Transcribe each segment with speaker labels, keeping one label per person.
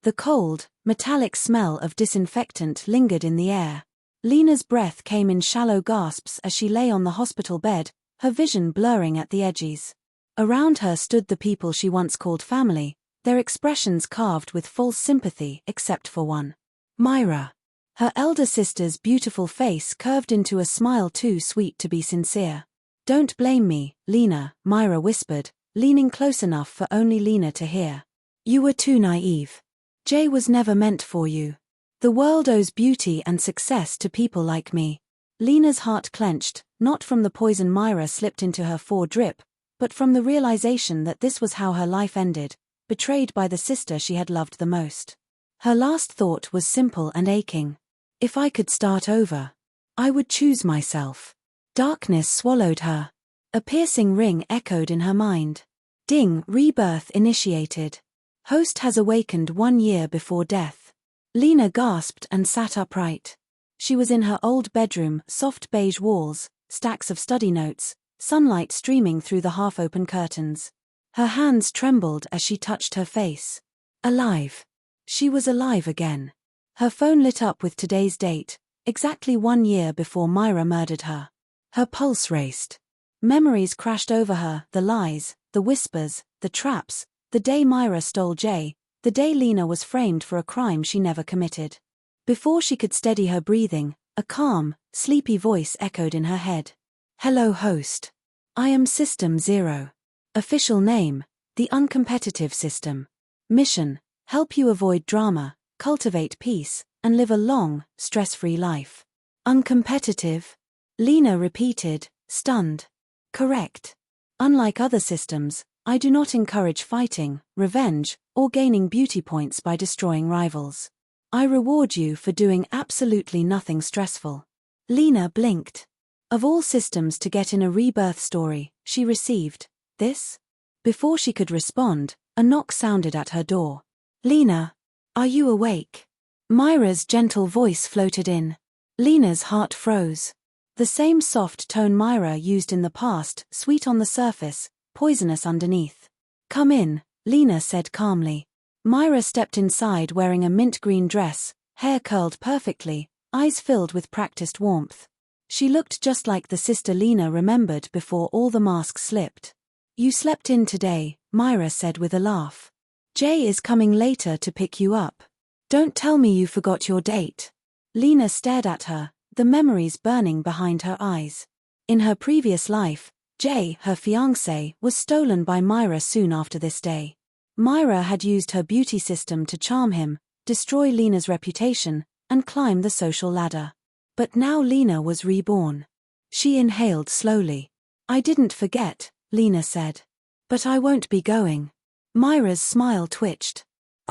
Speaker 1: The cold, metallic smell of disinfectant lingered in the air. Lina's breath came in shallow gasps as she lay on the hospital bed, her vision blurring at the edges. Around her stood the people she once called family, their expressions carved with false sympathy except for one. Mira. Her elder sister's beautiful face curved into a smile too sweet to be sincere. "Don't blame me, Lina," Mira whispered, leaning close enough for only Lina to hear. "You were too naive. Jay was never meant for you. The world owes beauty and success to people like me." Lina's heart clenched, not from the poison Mira slipped into her drip, but from the realization that this was how her life ended, betrayed by the sister she had loved the most. Her last thought was simple and aching. "If I could start over, I would choose myself." Darkness swallowed her. A piercing ring echoed in her mind. Ding, rebirth initiated. Host has awakened 1 year before death. Lina gasped and sat upright. She was in her old bedroom, soft beige walls, stacks of study notes, sunlight streaming through the half-open curtains. Her hands trembled as she touched her face. Alive. She was alive again. Her phone lit up with today's date, exactly 1 year before Mira murdered her. Her pulse raced. Memories crashed over her, the lies, the whispers, the traps, the day Mira stole Jay, the day Lina was framed for a crime she never committed. Before she could steady her breathing, a calm, sleepy voice echoed in her head. "Hello, Host. I am System 0. Official name, the Uncompetitive System. Mission, help you avoid drama, cultivate peace, and live a long, stress-free life." Uncompetitive? Lina repeated, stunned. "Correct. Unlike other systems, I do not encourage fighting, revenge, or gaining beauty points by destroying rivals. I reward you for doing absolutely nothing stressful." Lina blinked. Of all systems to get in a rebirth story, she received this? Before she could respond, a knock sounded at her door. "Lina, are you awake?" Mira's gentle voice floated in. Lina's heart froze. The same soft tone Mira used in the past, sweet on the surface, poisonous underneath. "Come in," Lina said calmly. Mira stepped inside wearing a mint green dress, hair curled perfectly, eyes filled with practiced warmth. She looked just like the sister Lina remembered before all the masks slipped. "You slept in today," Mira said with a laugh. "Jay is coming later to pick you up. Don't tell me you forgot your date." Lina stared at her, the memories burning behind her eyes. In her previous life, Jay, her fiancé, was stolen by Mira soon after this day. Mira had used her beauty system to charm him, destroy Lina's reputation, and climb the social ladder. But now Lina was reborn. She inhaled slowly. "I didn't forget," Lina said. "But I won't be going." Mira's smile twitched.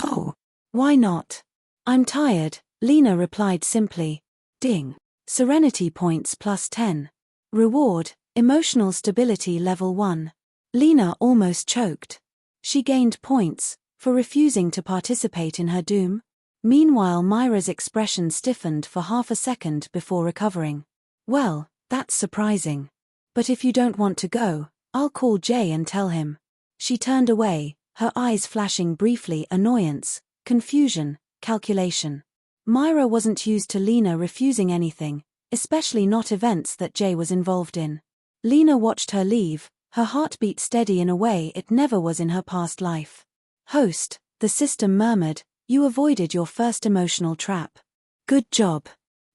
Speaker 1: "Oh, why not?" "I'm tired," Lina replied simply. Ding. Serenity points +10. Reward, emotional stability level 1. Lina almost choked. She gained points for refusing to participate in her doom. Meanwhile, Mira's expression stiffened for half a second before recovering. "Well, that's surprising. But if you don't want to go, I'll call Jay and tell him." She turned away, her eyes flashing briefly annoyance, confusion, calculation. Mira wasn't used to Lina refusing anything, especially not events that Jay was involved in. Lina watched her leave, her heartbeat steady in a way it never was in her past life. "Host," the system murmured, "you avoided your first emotional trap. Good job.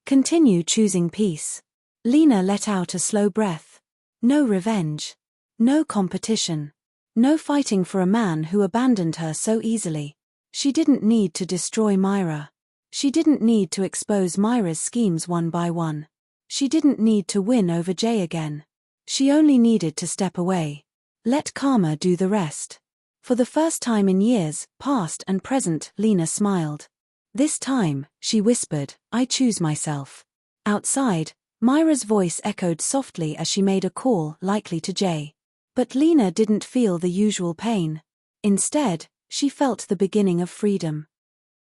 Speaker 1: Continue choosing peace." Lina let out a slow breath. No revenge. No competition. No fighting for a man who abandoned her so easily. She didn't need to destroy Mira. She didn't need to expose Mira's schemes one by one. She didn't need to win over Jay again. She only needed to step away. Let karma do the rest. For the first time in years, past and present, Lina smiled. "This time," she whispered, "I choose myself." Outside, Mira's voice echoed softly as she made a call, likely to Jay. But Lina didn't feel the usual pain. Instead, she felt the beginning of freedom.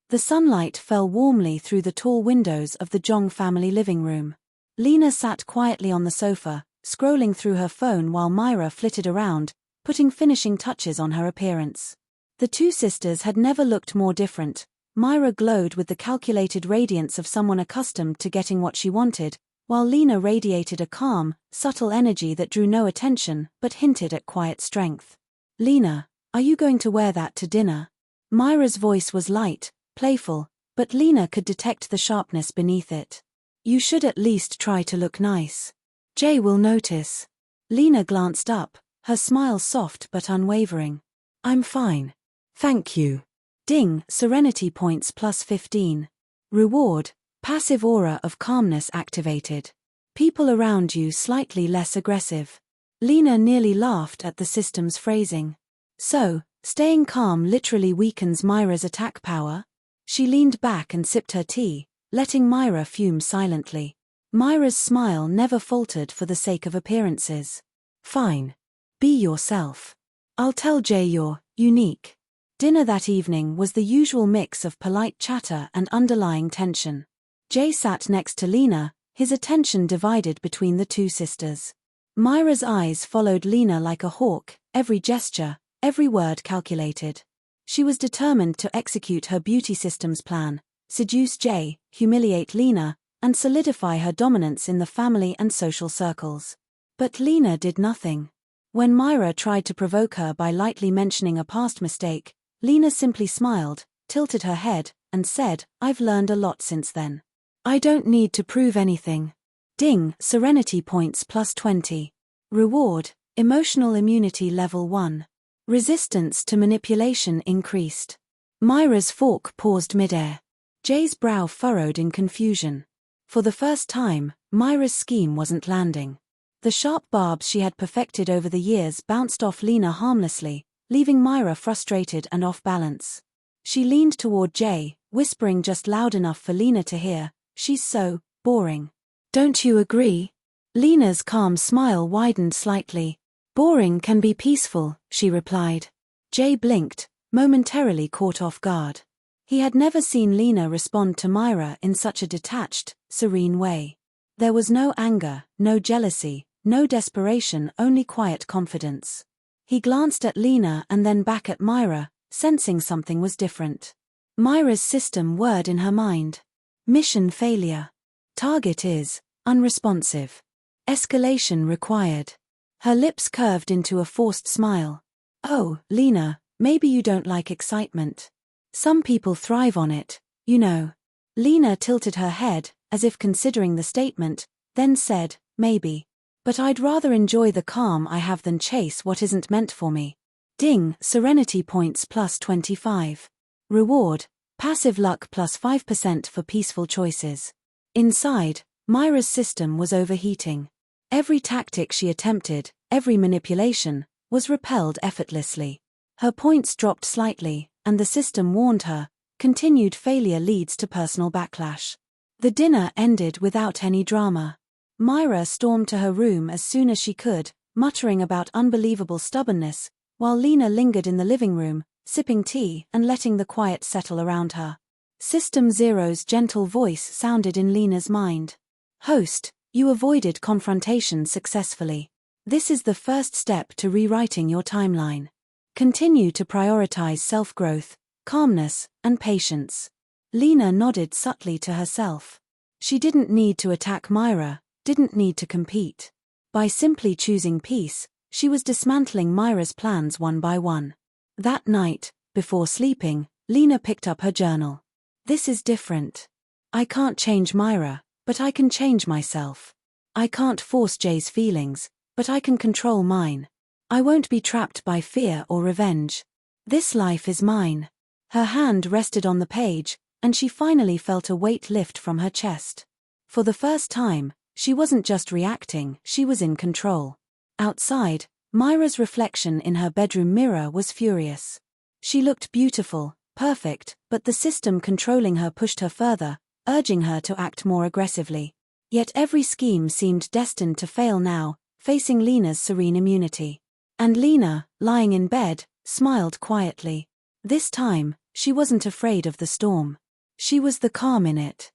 Speaker 1: The sunlight fell warmly through the tall windows of the Jong family living room. Lina sat quietly on the sofa, scrolling through her phone while Mira flitted around, putting finishing touches on her appearance. The two sisters had never looked more different, Mira glowed with the calculated radiance of someone accustomed to getting what she wanted, while Lina radiated a calm, subtle energy that drew no attention but hinted at quiet strength. "Lina, are you going to wear that to dinner?" Mira's voice was light, playful, but Lina could detect the sharpness beneath it. "You should at least try to look nice. Jay will notice." Lina glanced up, her smile soft but unwavering. "I'm fine. Thank you." Ding, serenity points +15. Reward, passive aura of calmness activated. People around you slightly less aggressive. Lina nearly laughed at the system's phrasing. So, staying calm literally weakens Mira's attack power? She leaned back and sipped her tea, letting Mira fume silently. Mira's smile never faltered for the sake of appearances. "Fine. Be yourself. I'll tell Jay you're unique." Dinner that evening was the usual mix of polite chatter and underlying tension. Jay sat next to Lina, his attention divided between the two sisters. Mira's eyes followed Lina like a hawk, every gesture, every word calculated. She was determined to execute her beauty system's plan, seduce Jay, humiliate Lina, and solidify her dominance in the family and social circles. But Lina did nothing. When Mira tried to provoke her by lightly mentioning a past mistake, Lina simply smiled, tilted her head, and said, "I've learned a lot since then. I don't need to prove anything." Ding, serenity points +20. Reward, emotional immunity level 1. Resistance to manipulation increased. Mira's fork paused midair. Jay's brow furrowed in confusion. For the first time, Mira's scheme wasn't landing. The sharp barbs she had perfected over the years bounced off Lina harmlessly, leaving Mira frustrated and off balance. She leaned toward Jay, whispering just loud enough for Lina to hear, "She's so boring." "Don't you agree?" Lina's calm smile widened slightly. "Boring can be peaceful," she replied. Jay blinked, momentarily caught off guard. He had never seen Lina respond to Mira in such a detached, serene way. There was no anger, no jealousy, no desperation, only quiet confidence. He glanced at Lina and then back at Mira, sensing something was different. Mira's system whirred in her mind. Mission failure. Target is unresponsive. Escalation required. Her lips curved into a forced smile. "Oh, Lina, maybe you don't like excitement. Some people thrive on it, you know." Lina tilted her head, as if considering the statement, then said, "Maybe. But I'd rather enjoy the calm I have than chase what isn't meant for me." Ding, serenity points +25. Reward, passive luck +5% for peaceful choices. Inside, Mira's system was overheating. Every tactic she attempted, every manipulation, was repelled effortlessly. Her points dropped slightly, and the system warned her, continued failure leads to personal backlash. The dinner ended without any drama. Mira stormed to her room as soon as she could, muttering about unbelievable stubbornness, while Lina lingered in the living room, sipping tea and letting the quiet settle around her. System Zero's gentle voice sounded in Lina's mind. "Host, you avoided confrontation successfully. This is the first step to rewriting your timeline. Continue to prioritize self-growth, calmness, and patience." Lina nodded subtly to herself. She didn't need to attack Mira, didn't need to compete. By simply choosing peace, she was dismantling Mira's plans one by one. That night, before sleeping, Lina picked up her journal. "This is different. I can't change Mira, but I can change myself. I can't force Jay's feelings, but I can control mine. I won't be trapped by fear or revenge. This life is mine." Her hand rested on the page, and she finally felt a weight lift from her chest. For the first time, she wasn't just reacting, she was in control. Outside, Mira's reflection in her bedroom mirror was furious. She looked beautiful, perfect, but the system controlling her pushed her further, urging her to act more aggressively. Yet every scheme seemed destined to fail now, facing Lina's serene immunity. And Lina, lying in bed, smiled quietly. This time, she wasn't afraid of the storm. She was the calm in it.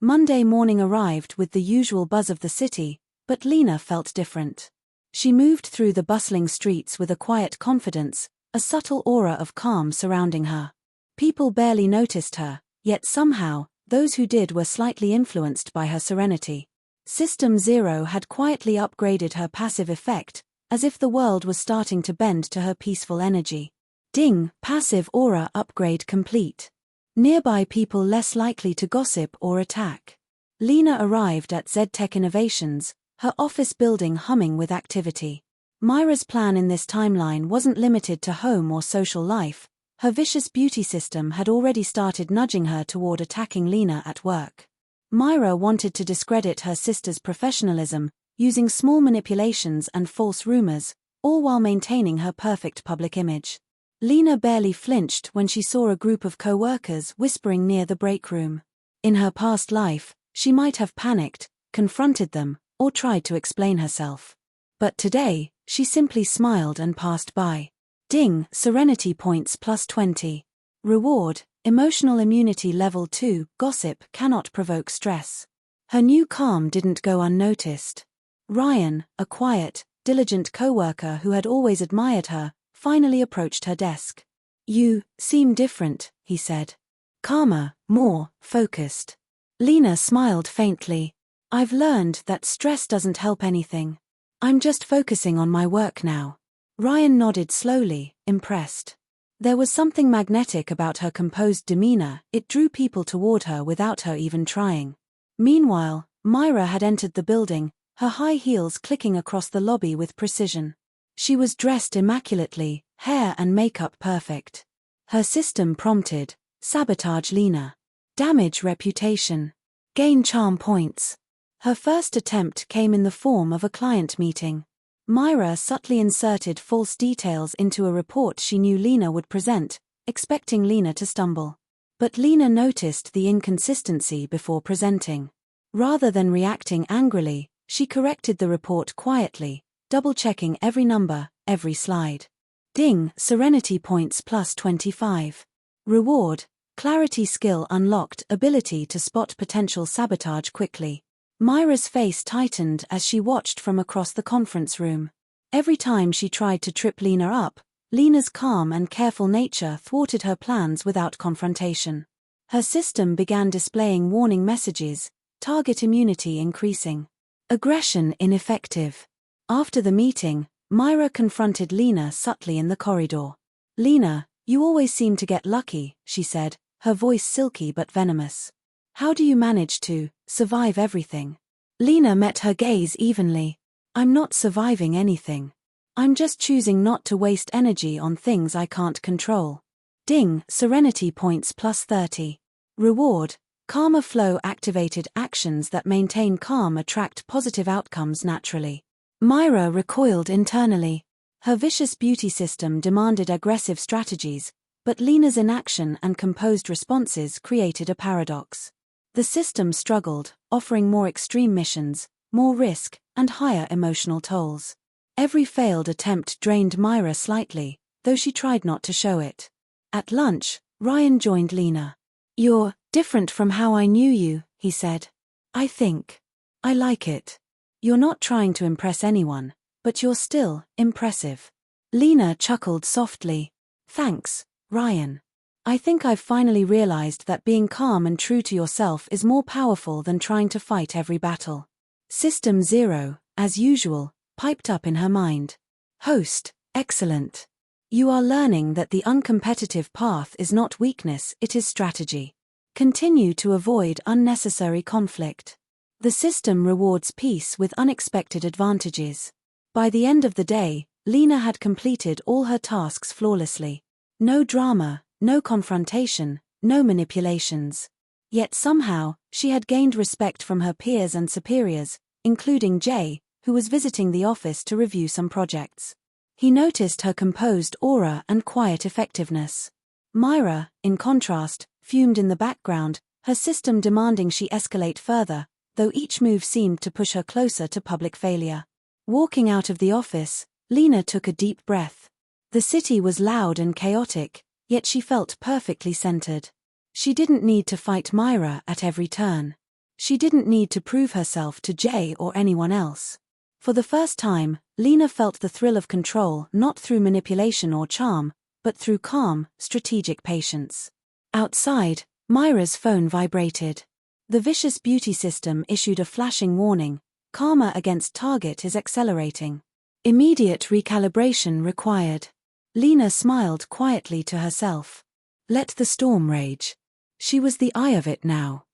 Speaker 1: Monday morning arrived with the usual buzz of the city, but Lina felt different. She moved through the bustling streets with a quiet confidence, a subtle aura of calm surrounding her. People barely noticed her, yet somehow, those who did were slightly influenced by her serenity. System 0 had quietly upgraded her passive effect, as if the world was starting to bend to her peaceful energy. Ding, passive aura upgrade complete. Nearby people less likely to gossip or attack. Lina arrived at ZTech Innovations, her office building humming with activity. Mira's plan in this timeline wasn't limited to home or social life. Her vicious beauty system had already started nudging her toward attacking Lina at work. Mira wanted to discredit her sister's professionalism, using small manipulations and false rumors, all while maintaining her perfect public image. Lina barely flinched when she saw a group of co-workers whispering near the break room. In her past life, she might have panicked, confronted them, or tried to explain herself. But today, she simply smiled and passed by. Ding, serenity points plus 20. Reward, emotional immunity level 2, gossip cannot provoke stress. Her new calm didn't go unnoticed. Ryan, a quiet, diligent co-worker who had always admired her, finally approached her desk. "You seem different," he said. "Calmer, more focused." Lina smiled faintly. "I've learned that stress doesn't help anything. I'm just focusing on my work now." Ryan nodded slowly, impressed. There was something magnetic about her composed demeanor, it drew people toward her without her even trying. Meanwhile, Mira had entered the building, her high heels clicking across the lobby with precision. She was dressed immaculately, hair and makeup perfect. Her system prompted, sabotage Lina. Damage reputation. Gain charm points. Her first attempt came in the form of a client meeting. Mira subtly inserted false details into a report she knew Lina would present, expecting Lina to stumble. But Lina noticed the inconsistency before presenting. Rather than reacting angrily, she corrected the report quietly, double-checking every number, every slide. Ding, serenity points plus 25. Reward, clarity skill unlocked, ability to spot potential sabotage quickly. Mira's face tightened as she watched from across the conference room. Every time she tried to trip Lina up, Lina's calm and careful nature thwarted her plans without confrontation. Her system began displaying warning messages, target immunity increasing. Aggression ineffective. After the meeting, Mira confronted Lina subtly in the corridor. "Lina, you always seem to get lucky," she said, her voice silky but venomous. "How do you manage to survive everything?" Lina met her gaze evenly. "I'm not surviving anything. I'm just choosing not to waste energy on things I can't control." Ding, serenity points plus 30. Reward, calmer flow activated actions that maintain calm attract positive outcomes naturally. Mira recoiled internally. Her vicious beauty system demanded aggressive strategies, but Lina's inaction and composed responses created a paradox. The system struggled, offering more extreme missions, more risk, and higher emotional tolls. Every failed attempt drained Mira slightly, though she tried not to show it. At lunch, Ryan joined Lina. "You're different from how I knew you," he said. "I think I like it. You're not trying to impress anyone, but you're still impressive." Lina chuckled softly. "Thanks, Ryan. I think I've finally realized that being calm and true to yourself is more powerful than trying to fight every battle." System 0, as usual, piped up in her mind. "Host, excellent. You are learning that the uncompetitive path is not weakness, it is strategy. Continue to avoid unnecessary conflict. The system rewards peace with unexpected advantages." By the end of the day, Lina had completed all her tasks flawlessly. No drama, no confrontation, no manipulations. Yet somehow, she had gained respect from her peers and superiors, including Jay, who was visiting the office to review some projects. He noticed her composed aura and quiet effectiveness. Mira, in contrast, fumed in the background, her system demanding she escalate further, though each move seemed to push her closer to public failure. Walking out of the office, Lina took a deep breath. The city was loud and chaotic, yet she felt perfectly centered. She didn't need to fight Mira at every turn. She didn't need to prove herself to Jay or anyone else. For the first time, Lina felt the thrill of control not through manipulation or charm, but through calm, strategic patience. Outside, Mira's phone vibrated. The vicious beauty system issued a flashing warning: karma against target is accelerating. Immediate recalibration required. Lina smiled quietly to herself. Let the storm rage. She was the eye of it now.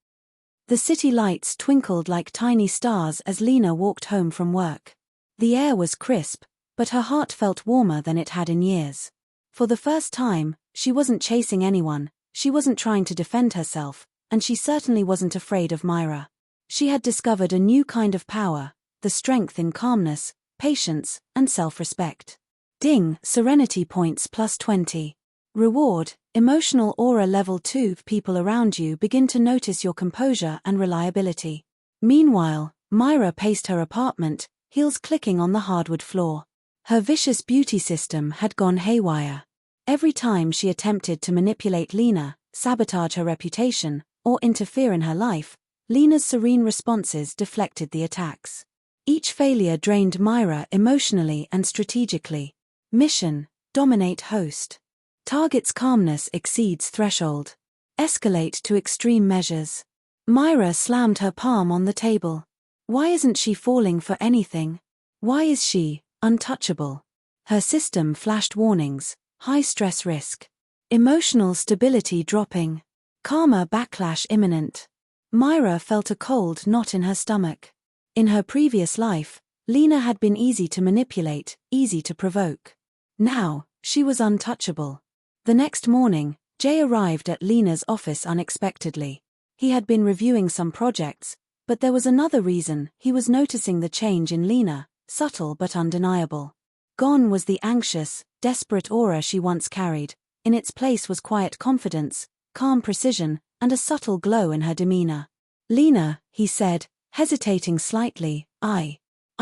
Speaker 1: The city lights twinkled like tiny stars as Lina walked home from work. The air was crisp, but her heart felt warmer than it had in years. For the first time, she wasn't chasing anyone, she wasn't trying to defend herself, and she certainly wasn't afraid of Mira. She had discovered a new kind of power, the strength in calmness, patience, and self-respect. Ding, Serenity points plus 20. Reward, emotional aura level 2. People around you begin to notice your composure and reliability. Meanwhile, Mira paced her apartment, heels clicking on the hardwood floor. Her vicious beauty system had gone haywire. Every time she attempted to manipulate Lina, sabotage her reputation, or interfere in her life, Lina's serene responses deflected the attacks. Each failure drained Mira emotionally and strategically. Mission: dominate host. Target's calmness exceeds threshold. Escalate to extreme measures. Mira slammed her palm on the table. Why isn't she falling for anything? Why is she untouchable? Her system flashed warnings: high stress risk. Emotional stability dropping. Karma backlash imminent. Mira felt a cold knot in her stomach. In her previous life, Lina had been easy to manipulate, easy to provoke. Now, she was untouchable. The next morning, Jay arrived at Lina's office unexpectedly. He had been reviewing some projects, but there was another reason: he was noticing the change in Lina, subtle but undeniable. Gone was the anxious, desperate aura she once carried. In its place was quiet confidence, calm precision, and a subtle glow in her demeanor. Lina, he said, hesitating slightly, I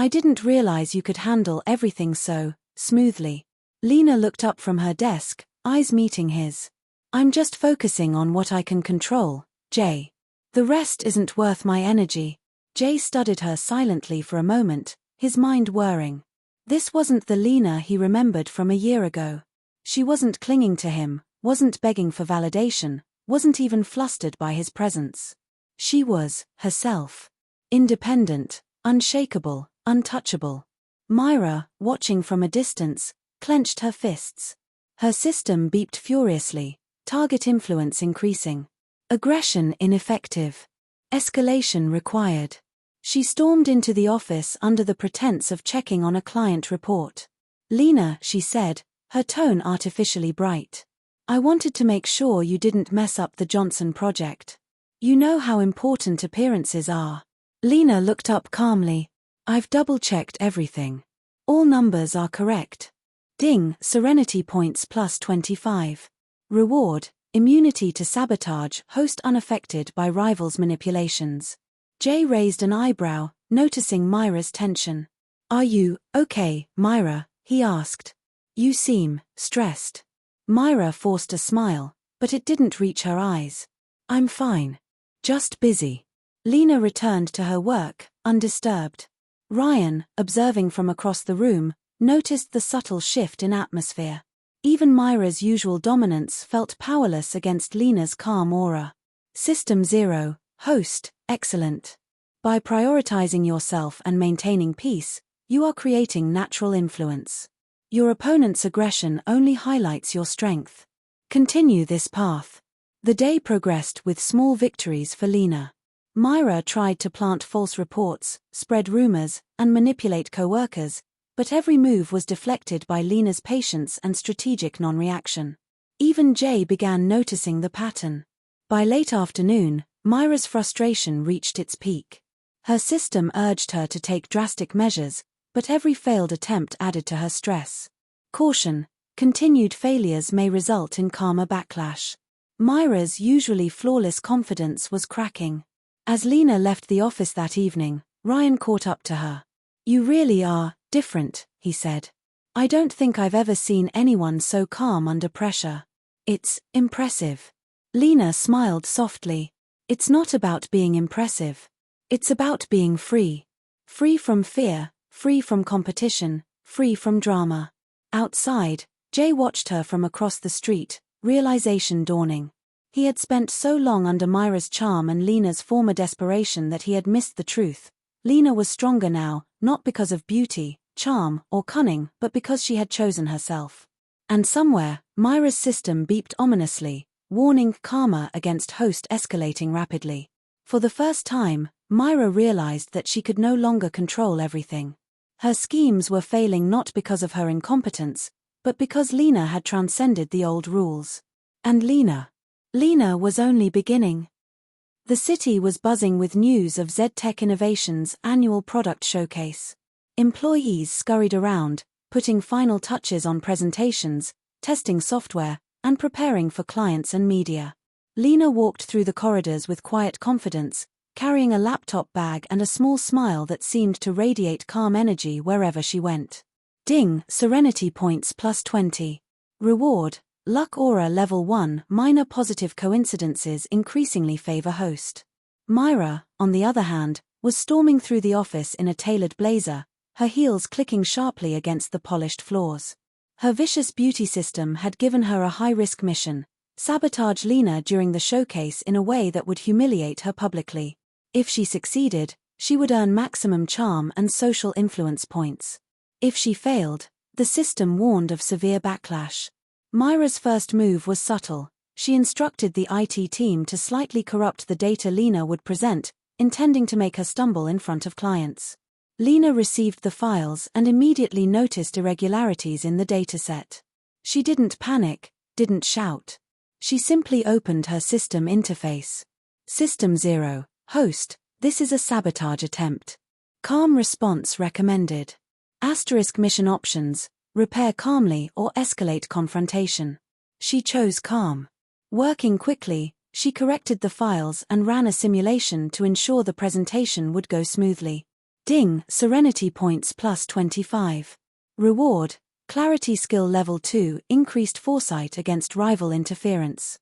Speaker 1: didn't realize you could handle everything so smoothly. Lina looked up from her desk, eyes meeting his. I'm just focusing on what I can control, Jay. The rest isn't worth my energy. Jay studied her silently for a moment, his mind whirring. This wasn't the Lina he remembered from a year ago. She wasn't clinging to him, wasn't begging for validation, wasn't even flustered by his presence. She was herself. Independent, unshakable, untouchable. Mira, watching from a distance, clenched her fists. Her system beeped furiously, target influence increasing. Aggression ineffective. Escalation required. She stormed into the office under the pretense of checking on a client report. Lina, she said, her tone artificially bright. I wanted to make sure you didn't mess up the Johnson project. You know how important appearances are. Lina looked up calmly. I've double-checked everything. All numbers are correct. Ding, Serenity points plus 25. Reward, immunity to sabotage, host unaffected by rivals' manipulations. Jay raised an eyebrow, noticing Mira's tension. Are you okay, Mira? He asked. You seem stressed. Mira forced a smile, but it didn't reach her eyes. I'm fine. Just busy. Lina returned to her work, undisturbed. Ryan, observing from across the room, noticed the subtle shift in atmosphere. Even Mira's usual dominance felt powerless against Lina's calm aura. System 0, host, excellent. By prioritizing yourself and maintaining peace, you are creating natural influence. Your opponent's aggression only highlights your strength. Continue this path. The day progressed with small victories for Lina. Mira tried to plant false reports, spread rumors, and manipulate co-workers, but every move was deflected by Lina's patience and strategic non-reaction. Even Jay began noticing the pattern. By late afternoon, Mira's frustration reached its peak. Her system urged her to take drastic measures, but every failed attempt added to her stress. Caution: continued failures may result in karma backlash. Mira's usually flawless confidence was cracking. As Lina left the office that evening, Ryan caught up to her. You really are different, he said. I don't think I've ever seen anyone so calm under pressure. It's impressive. Lina smiled softly. It's not about being impressive. It's about being free. Free from fear, free from competition, free from drama. Outside, Jay watched her from across the street, realization dawning. He had spent so long under Mira's charm and Lina's former desperation that he had missed the truth. Lina was stronger now, not because of beauty, charm, or cunning, but because she had chosen herself. And somewhere, Mira's system beeped ominously, warning karma against host escalating rapidly. For the first time, Mira realized that she could no longer control everything. Her schemes were failing not because of her incompetence, but because Lina had transcended the old rules. And Lina was only beginning. The city was buzzing with news of ZTech Innovations' annual product showcase. Employees scurried around, putting final touches on presentations, testing software, and preparing for clients and media. Lina walked through the corridors with quiet confidence, carrying a laptop bag and a small smile that seemed to radiate calm energy wherever she went. Ding, Serenity Points plus 20. Reward, Luck Aura Level 1. Minor positive coincidences increasingly favor host. Mira, on the other hand, was storming through the office in a tailored blazer, her heels clicking sharply against the polished floors. Her vicious beauty system had given her a high-risk mission: sabotage Lina during the showcase in a way that would humiliate her publicly. If she succeeded, she would earn maximum charm and social influence points. If she failed, the system warned of severe backlash. Mira's first move was subtle. She instructed the IT team to slightly corrupt the data Lina would present, intending to make her stumble in front of clients. Lina received the files and immediately noticed irregularities in the dataset. She didn't panic, didn't shout. She simply opened her system interface. System 0, host, this is a sabotage attempt. Calm response recommended. Asterisk mission options, repair calmly or escalate confrontation. She chose calm. Working quickly, she corrected the files and ran a simulation to ensure the presentation would go smoothly. Ding, Serenity Points plus 25. Reward, Clarity Skill Level 2, increased foresight against rival interference.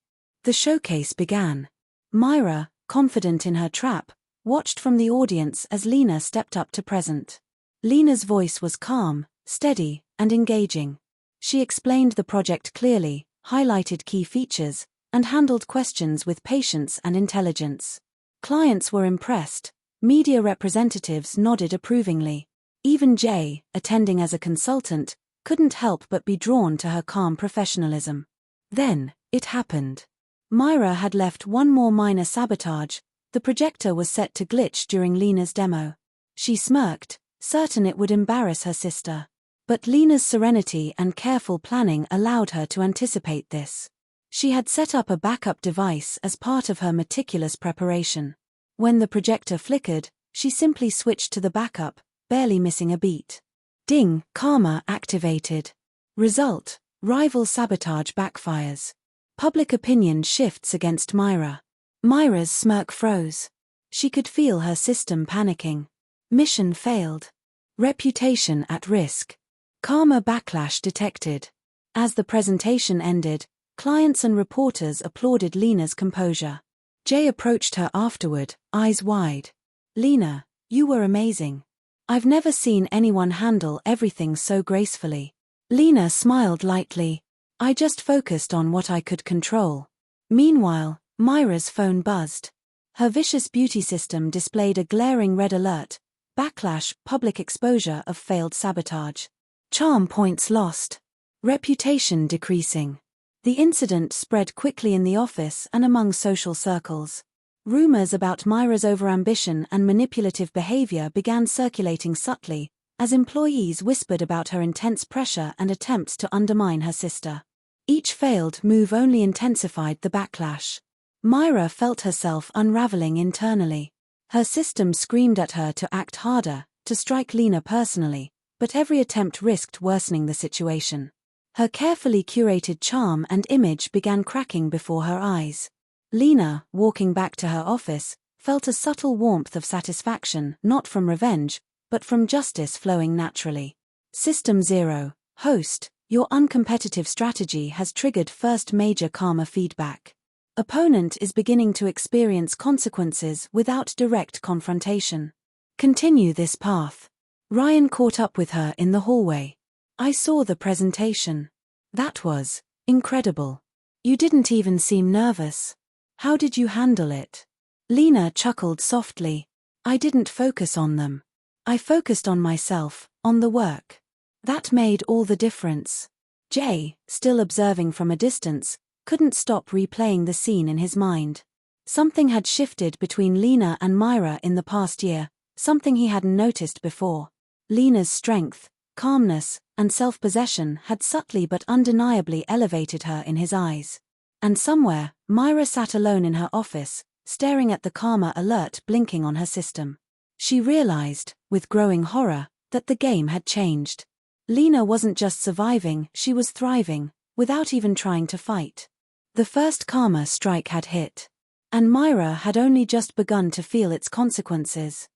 Speaker 1: The showcase began. Mira, confident in her trap, watched from the audience as Lina stepped up to present. Lina's voice was calm, steady, and engaging. She explained the project clearly, highlighted key features, and handled questions with patience and intelligence. Clients were impressed. Media representatives nodded approvingly. Even Jay, attending as a consultant, couldn't help but be drawn to her calm professionalism. Then, it happened. Mira had left one more minor sabotage. The projector was set to glitch during Lina's demo. She smirked, certain it would embarrass her sister. But Lina's serenity and careful planning allowed her to anticipate this. She had set up a backup device as part of her meticulous preparation. When the projector flickered, she simply switched to the backup, barely missing a beat. Ding, karma activated. Result, rival sabotage backfires. Public opinion shifts against Mira. Mira's smirk froze. She could feel her system panicking. Mission failed. Reputation at risk. Karma backlash detected. As the presentation ended, clients and reporters applauded Lina's composure. Jay approached her afterward, eyes wide. Lina, you were amazing. I've never seen anyone handle everything so gracefully. Lina smiled lightly. I just focused on what I could control. Meanwhile, Mira's phone buzzed. Her vicious beauty system displayed a glaring red alert: backlash, public exposure of failed sabotage. Charm points lost. Reputation decreasing. The incident spread quickly in the office and among social circles. Rumors about Mira's overambition and manipulative behavior began circulating subtly, as employees whispered about her intense pressure and attempts to undermine her sister. Each failed move only intensified the backlash. Mira felt herself unraveling internally. Her system screamed at her to act harder, to strike Lina personally, but every attempt risked worsening the situation. Her carefully curated charm and image began cracking before her eyes. Lina, walking back to her office, felt a subtle warmth of satisfaction, not from revenge, but from justice flowing naturally. System 0, host, your uncompetitive strategy has triggered first major karma feedback. Opponent is beginning to experience consequences without direct confrontation. Continue this path. Ryan caught up with her in the hallway. I saw the presentation. That was incredible. You didn't even seem nervous. How did you handle it? Lina chuckled softly. I didn't focus on them. I focused on myself, on the work. That made all the difference. Jay, still observing from a distance, couldn't stop replaying the scene in his mind. Something had shifted between Lina and Mira in the past year, something he hadn't noticed before. Lina's strength, calmness, and self-possession had subtly but undeniably elevated her in his eyes. And somewhere, Mira sat alone in her office, staring at the karma alert blinking on her system. She realized, with growing horror, that the game had changed. Lina wasn't just surviving, she was thriving, without even trying to fight. The first karma strike had hit. And Mira had only just begun to feel its consequences.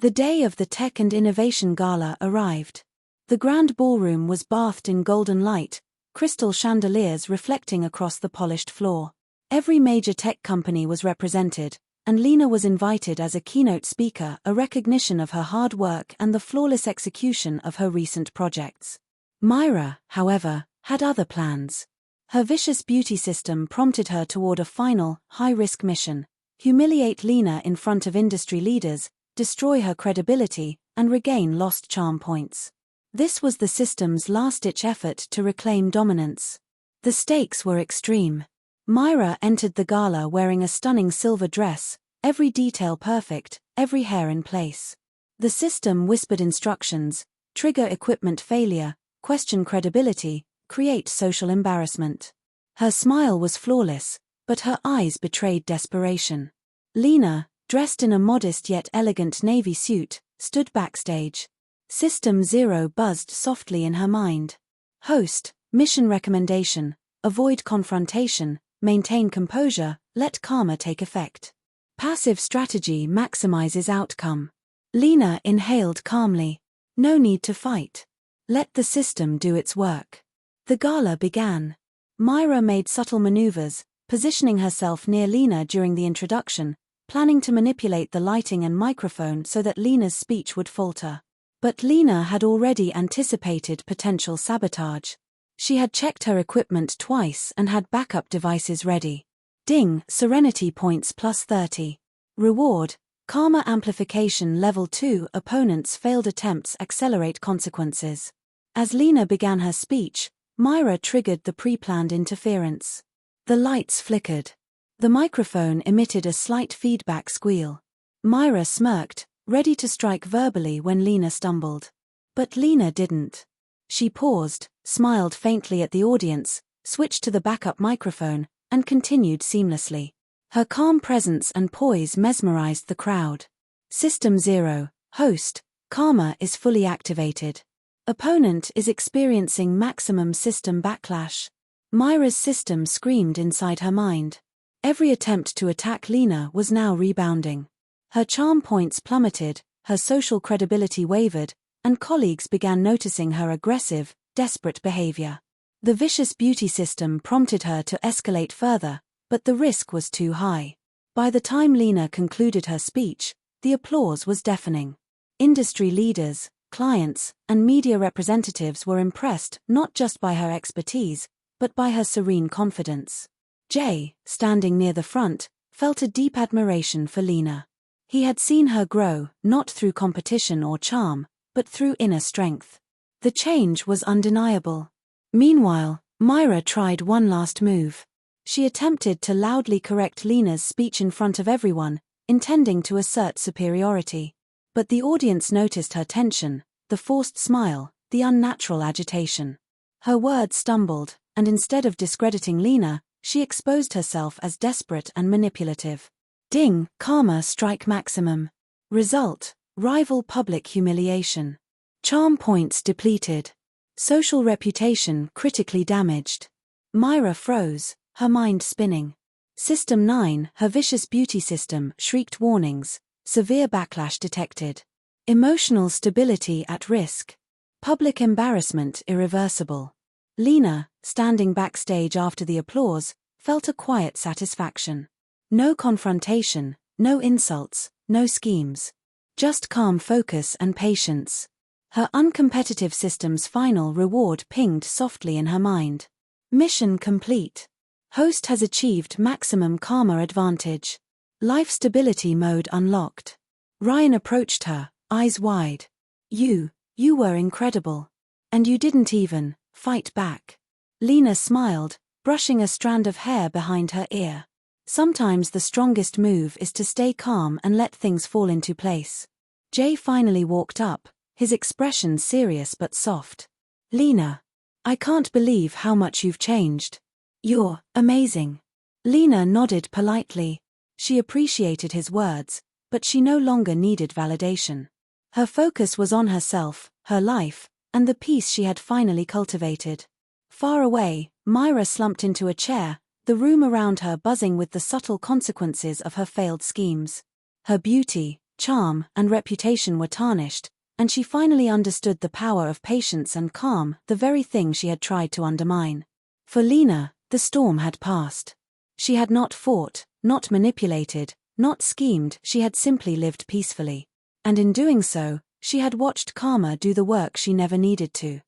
Speaker 1: The day of the Tech and Innovation Gala arrived. The grand ballroom was bathed in golden light, crystal chandeliers reflecting across the polished floor. Every major tech company was represented, and Lina was invited as a keynote speaker, a recognition of her hard work and the flawless execution of her recent projects. Mira, however, had other plans. Her vicious beauty system prompted her toward a final, high-risk mission: humiliate Lina in front of industry leaders, destroy her credibility, and regain lost charm points. This was the system's last-ditch effort to reclaim dominance. The stakes were extreme. Mira entered the gala wearing a stunning silver dress, every detail perfect, every hair in place. The system whispered instructions: trigger equipment failure, question credibility, create social embarrassment. Her smile was flawless, but her eyes betrayed desperation. Lina, dressed in a modest yet elegant navy suit, stood backstage. System 0 buzzed softly in her mind. Host, mission recommendation: avoid confrontation, maintain composure, let karma take effect. Passive strategy maximizes outcome. Lina inhaled calmly. No need to fight. Let the system do its work. The gala began. Mira made subtle maneuvers, positioning herself near Lina during the introduction, planning to manipulate the lighting and microphone so that Lina's speech would falter. But Lina had already anticipated potential sabotage. She had checked her equipment twice and had backup devices ready. Ding, Serenity points plus 30. Reward, Karma Amplification Level 2. Opponents' failed attempts accelerate consequences. As Lina began her speech, Mira triggered the pre-planned interference. The lights flickered. The microphone emitted a slight feedback squeal. Mira smirked, ready to strike verbally when Lina stumbled. But Lina didn't. She paused, smiled faintly at the audience, switched to the backup microphone, and continued seamlessly. Her calm presence and poise mesmerized the crowd. System 0, host, Karma is fully activated. Opponent is experiencing maximum system backlash. Mira's system screamed inside her mind. Every attempt to attack Lina was now rebounding. Her charm points plummeted, her social credibility wavered, and colleagues began noticing her aggressive, desperate behavior. The vicious beauty system prompted her to escalate further, but the risk was too high. By the time Lina concluded her speech, the applause was deafening. Industry leaders, clients, and media representatives were impressed not just by her expertise, but by her serene confidence. Jay, standing near the front, felt a deep admiration for Lina. He had seen her grow, not through competition or charm, but through inner strength. The change was undeniable. Meanwhile, Mira tried one last move. She attempted to loudly correct Lina's speech in front of everyone, intending to assert superiority. But the audience noticed her tension, the forced smile, the unnatural agitation. Her words stumbled, and instead of discrediting Lina, she exposed herself as desperate and manipulative. Ding, Karma Strike Maximum. Result, rival public humiliation. Charm points depleted. Social reputation critically damaged. Mira froze, her mind spinning. System 9, her vicious beauty system, shrieked warnings. Severe backlash detected. Emotional stability at risk. Public embarrassment irreversible. Lina, standing backstage after the applause, felt a quiet satisfaction. No confrontation, no insults, no schemes. Just calm focus and patience. Her uncompetitive system's final reward pinged softly in her mind. Mission complete. Host has achieved maximum karma advantage. Life stability mode unlocked. Ryan approached her, eyes wide. You were incredible. And you didn't even fight back. Lina smiled, brushing a strand of hair behind her ear. Sometimes the strongest move is to stay calm and let things fall into place. Jay finally walked up, his expression serious but soft. Lina, I can't believe how much you've changed. You're amazing. Lina nodded politely. She appreciated his words, but she no longer needed validation. Her focus was on herself, her life, and the peace she had finally cultivated. Far away, Mira slumped into a chair, the room around her buzzing with the subtle consequences of her failed schemes. Her beauty, charm, and reputation were tarnished, and she finally understood the power of patience and calm, the very thing she had tried to undermine. For Lina, the storm had passed. She had not fought, not manipulated, not schemed, she had simply lived peacefully. And in doing so, she had watched karma do the work she never needed to.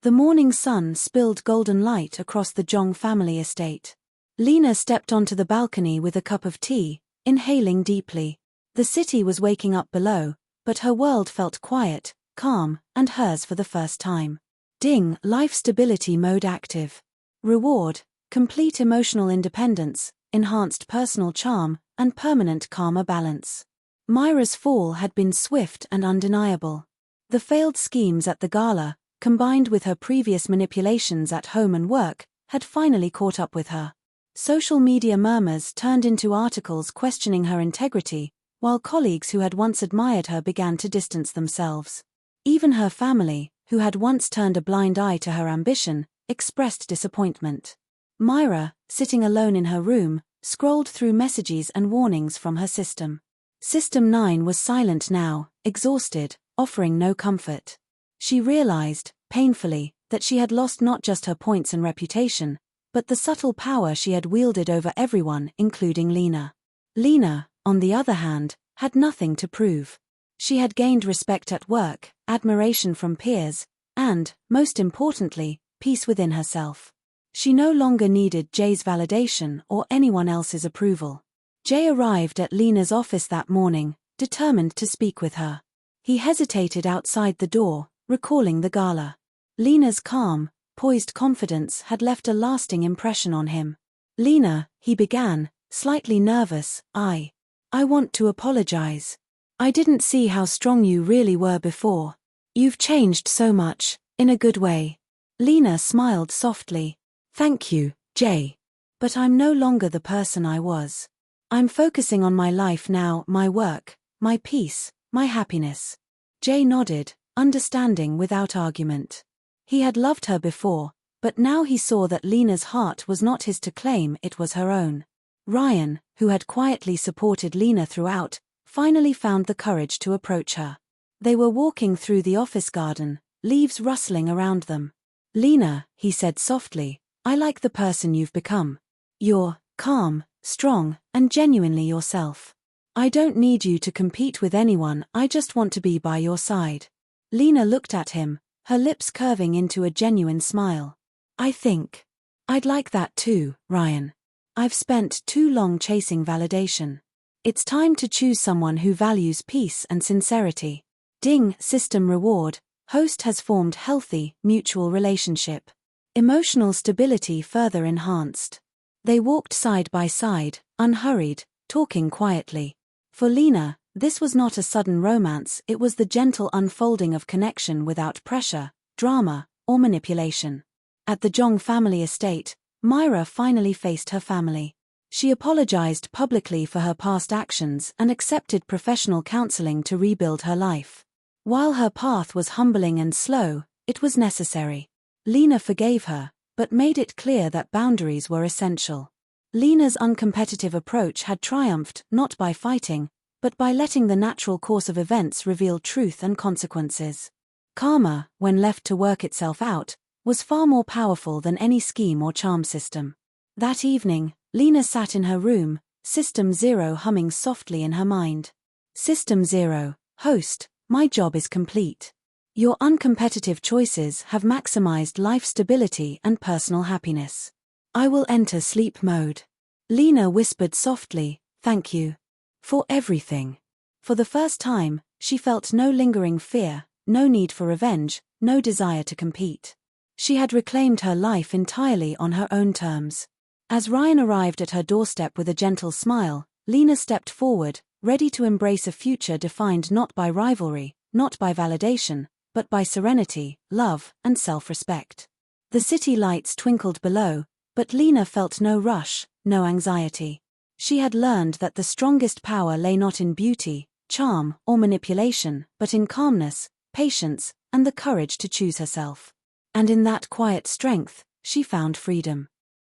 Speaker 1: The morning sun spilled golden light across the Zhong family estate. Lina stepped onto the balcony with a cup of tea, inhaling deeply. The city was waking up below, but her world felt quiet, calm, and hers for the first time. Ding, life stability mode active. Reward, complete emotional independence, enhanced personal charm, and permanent karma balance. Mira's fall had been swift and undeniable. The failed schemes at the gala, combined with her previous manipulations at home and work, had finally caught up with her. Social media murmurs turned into articles questioning her integrity, while colleagues who had once admired her began to distance themselves. Even her family, who had once turned a blind eye to her ambition, expressed disappointment. Mira, sitting alone in her room, scrolled through messages and warnings from her system. System 9 was silent now, exhausted, offering no comfort. She realized, painfully, that she had lost not just her points and reputation, but the subtle power she had wielded over everyone, including Lina. Lina, on the other hand, had nothing to prove. She had gained respect at work, admiration from peers, and, most importantly, peace within herself. She no longer needed Jay's validation or anyone else's approval. Jay arrived at Lina's office that morning, determined to speak with her. He hesitated outside the door, recalling the gala. Lina's calm, poised confidence had left a lasting impression on him. Lina, he began, slightly nervous, I want to apologize. I didn't see how strong you really were before. You've changed so much, in a good way. Lina smiled softly. Thank you, Jay. But I'm no longer the person I was. I'm focusing on my life now, my work, my peace, my happiness. Jay nodded, understanding without argument. He had loved her before, but now he saw that Lina's heart was not his to claim, it was her own. Ryan, who had quietly supported Lina throughout, finally found the courage to approach her. They were walking through the office garden, leaves rustling around them. Lina, he said softly, I like the person you've become. You're calm, strong, and genuinely yourself. I don't need you to compete with anyone, I just want to be by your side. Lina looked at him, her lips curving into a genuine smile. I think I'd like that too, Ryan. I've spent too long chasing validation. It's time to choose someone who values peace and sincerity. Ding, system reward, host has formed healthy, mutual relationship. Emotional stability further enhanced. They walked side by side, unhurried, talking quietly. For Lina, this was not a sudden romance, it was the gentle unfolding of connection without pressure, drama, or manipulation. At the Zhong family estate, Mira finally faced her family. She apologized publicly for her past actions and accepted professional counseling to rebuild her life. While her path was humbling and slow, it was necessary. Lina forgave her, but made it clear that boundaries were essential. Lina's uncompetitive approach had triumphed not by fighting, but by letting the natural course of events reveal truth and consequences. Karma, when left to work itself out, was far more powerful than any scheme or charm system. That evening, Lina sat in her room, System 0 humming softly in her mind. System 0, host, my job is complete. Your uncompetitive choices have maximized life stability and personal happiness. I will enter sleep mode. Lina whispered softly, thank you. For everything. For the first time, she felt no lingering fear, no need for revenge, no desire to compete. She had reclaimed her life entirely on her own terms. As Ryan arrived at her doorstep with a gentle smile, Lina stepped forward, ready to embrace a future defined not by rivalry, not by validation, but by serenity, love, and self-respect. The city lights twinkled below, but Lina felt no rush, no anxiety. She had learned that the strongest power lay not in beauty, charm, or manipulation, but in calmness, patience, and the courage to choose herself. And in that quiet strength, she found freedom.